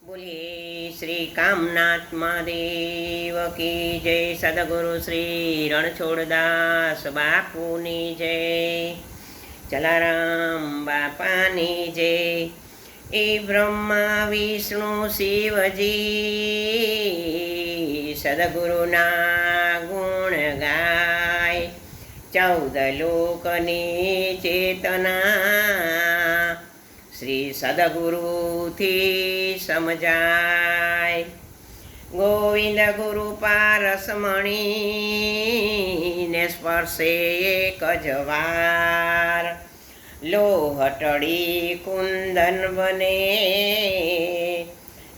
बोलिए श्री कामनाथ महादेव की जय। सदगुरु श्री रणछोड़दास बापूनी जय। जलाराम बापानी जय। ए ब्रह्मा विष्णु शिवजी सदगुरुना गुण गाय। 14 लोकनी चेतना श्री सदगुरु थी समझाय। गोविंद गुरु पारसमणि ने स्पर्शे एक जवार। लोहटड़ी कुंदन बने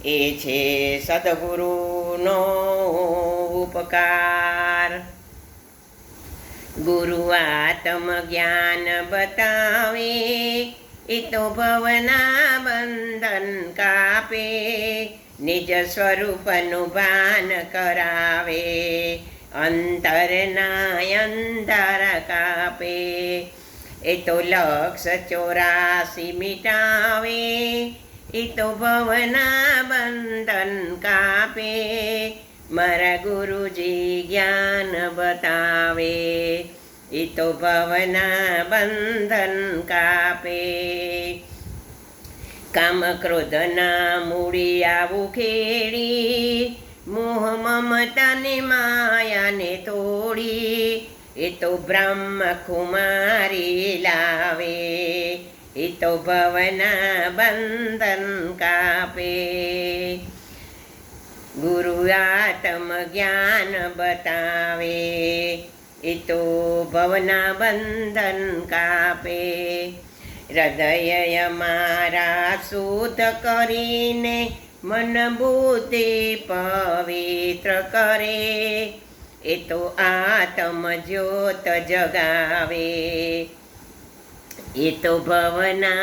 ए छे सदगुरुनो उपकार। गुरु आत्म ज्ञान बतावे ए तो भवना बंधन कापे। निज स्वरूपनु भान करावे अंतरना अंधार कापे। ए तो लक्ष 84 मिटावे ए तो भवना बंधन कापे। मारा गुरुजी ज्ञान बतावे ए तो भवना बंधन कापे। काम क्रोधना मूड़िया उखेड़ी मोह ममता ने माया ने तोड़ी। ए तो ब्रह्म कुमारी लावे ए तो भवना बंधन कापे। गुरु आत्म ज्ञान बतावे ए तो भवना बंधन कापे। हृदय मारा शुद्ध करीने मन बुद्धि पवित्र करे। ए तो आत्म ज्योत जगावे ए तो भवना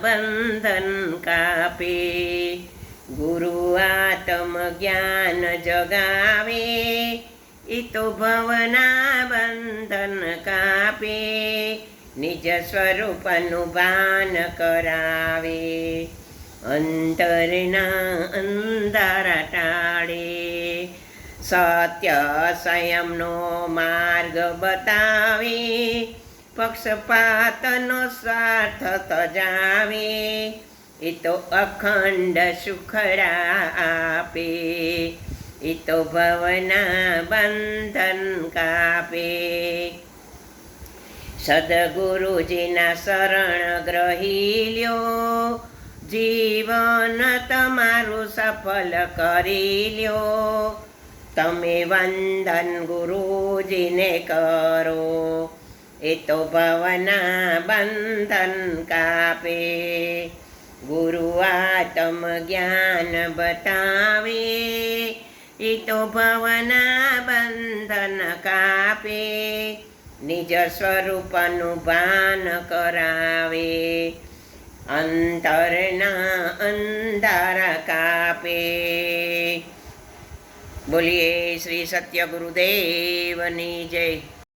बंधन कापे। गुरु आत्म ज्ञान जगावे ए तो भवना बंधन कापे। निज स्वरूपनु भान करावे अंतरना अंधारा टाळे। सत्य संयमनो मार्ग बतावे पक्षपातनो स्वार्थ तजावे। ए तो अखंड सुखड़ा आपे ए तो भवना बंधन कापे। सद्गुरुजीना शरण ग्रही ल्यो जीवन तमारू सफल करी ल्यो। तमे वंदन गुरुजीने करो ए तो भवना बंधन कापे। गुरु आत्म ज्ञान बतावे ए तो भवना बंधन कापे। निज स्वरूपनु भान करावे अंतरना अंधारा कापे। बोलिए श्री सत्य गुरुदेवनी जय।